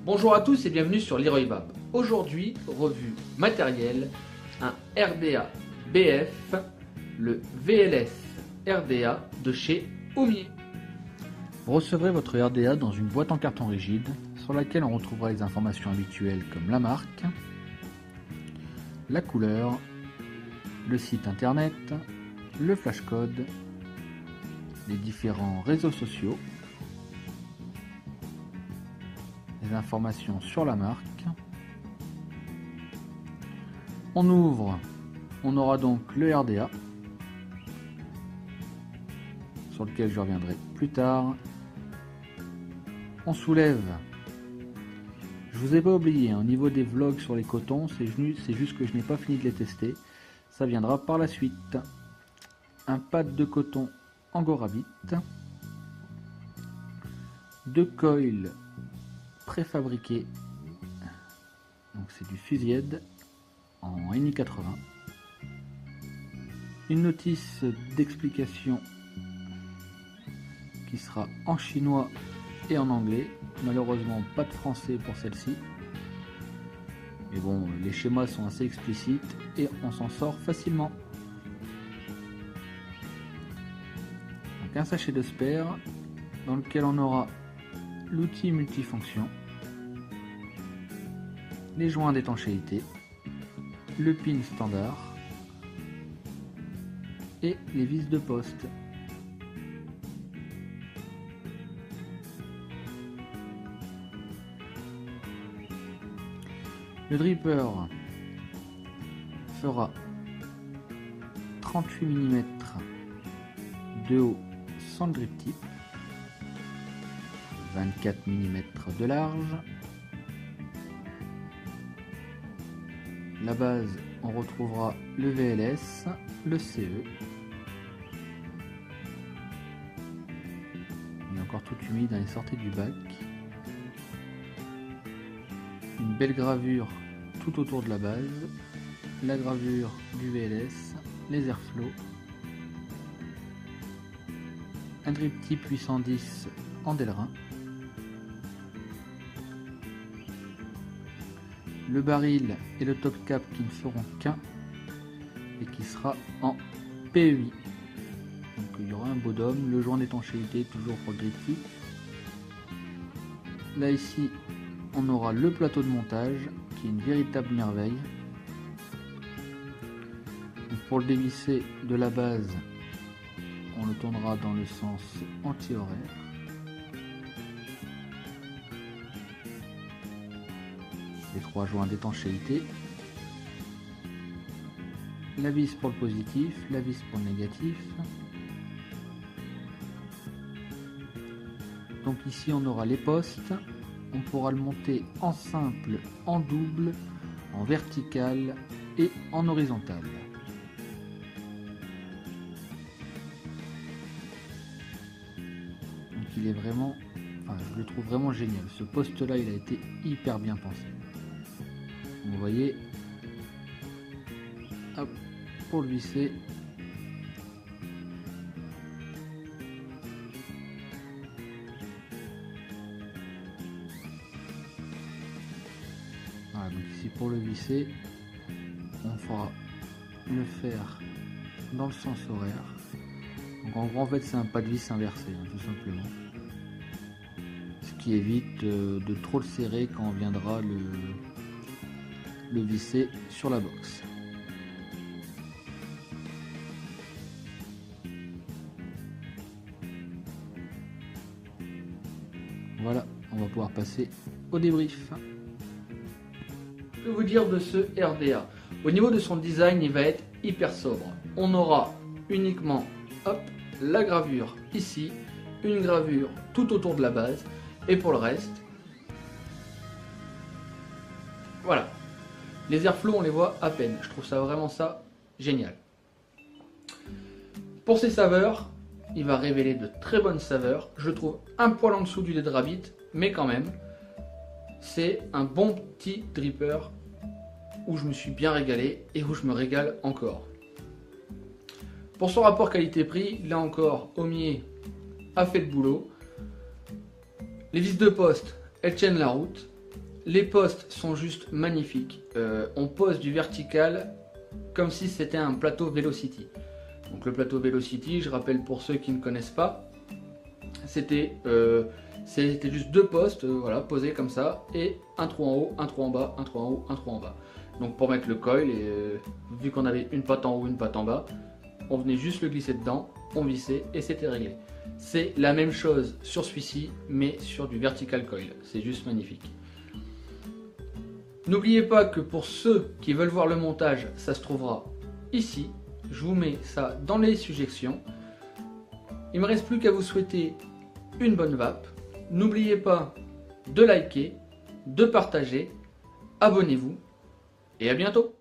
Bonjour à tous et bienvenue sur Leroy Bab. Aujourd'hui, revue matérielle, un RDA BF, le VLS RDA de chez Oumier. Vous recevrez votre RDA dans une boîte en carton rigide sur laquelle on retrouvera les informations habituelles comme la marque, la couleur, le site internet, le flashcode, les différents réseaux sociaux, les informations sur la marque. On ouvre, on aura donc le RDA sur lequel je reviendrai plus tard. On soulève. Je vous ai pas oublié, au niveau des vlogs sur les cotons, c'est juste que je n'ai pas fini de les tester. Ça viendra par la suite. Un pad de coton Angorabit, 2 coils préfabriqués, donc c'est du Fusied en NI 80, une notice d'explication qui sera en chinois et en anglais, malheureusement pas de français pour celle-ci, mais bon, les schémas sont assez explicites et on s'en sort facilement. Donc un sachet de spare dans lequel on aura l'outil multifonction, les joints d'étanchéité, le pin standard et les vis de poste. Le dripper fera 38 mm de haut sans le grip tip, 24 mm de large. La base, on retrouvera le VLS, le CE. Il est encore tout humide, il est sorti du bac. Une belle gravure tout autour de la base, la gravure du VLS, les airflows, un drip tip 810 en Delrin, le baril et le top cap qui ne feront qu'un et qui sera en PEI. Donc il y aura un bodum, le joint d'étanchéité toujours pour le drip tip. Là ici on aura le plateau de montage qui est une véritable merveille. Donc pour le dévisser de la base, on le tournera dans le sens anti-horaire. Les 3 joints d'étanchéité, la vis pour le positif, la vis pour le négatif. Donc ici on aura les postes, on pourra le monter en simple, en double, en vertical et en horizontal. Donc il est vraiment, je le trouve vraiment génial. Ce poste là il a été hyper bien pensé. Vous voyez, hop, pour le visser, voilà, donc ici pour le visser, on fera le fer dans le sens horaire. Donc en gros en fait c'est un pas de vis inversé, hein, tout simplement. Ce qui évite de trop le serrer quand on viendra le visser sur la box. Voilà, on va pouvoir passer au débrief. Que vous dire de ce RDA? Au niveau de son design, il va être hyper sobre. On aura uniquement la gravure ici, une gravure tout autour de la base, et pour le reste, voilà. Les airflows, on les voit à peine. Je trouve ça vraiment génial. Pour ses saveurs, il va révéler de très bonnes saveurs. Je trouve un poil en dessous du Dead Rabbit, mais quand même, c'est un bon petit dripper où je me suis bien régalé et où je me régale encore. Pour son rapport qualité-prix, là encore, Oumier a fait le boulot. Les vis de poste, elles tiennent la route. Les postes sont juste magnifiques. On pose du vertical comme si c'était un plateau Velocity. Donc le plateau Velocity, je rappelle pour ceux qui ne connaissent pas, c'était juste deux postes, voilà, posés comme ça, et un trou en haut, un trou en bas, un trou en haut, un trou en bas. Donc pour mettre le coil, et vu qu'on avait une patte en haut, une patte en bas, on venait juste le glisser dedans, on vissait et c'était réglé. C'est la même chose sur celui-ci, mais sur du vertical coil. C'est juste magnifique. N'oubliez pas que pour ceux qui veulent voir le montage, ça se trouvera ici. Je vous mets ça dans les suggestions. Il ne me reste plus qu'à vous souhaiter une bonne vape. N'oubliez pas de liker, de partager, abonnez-vous et à bientôt.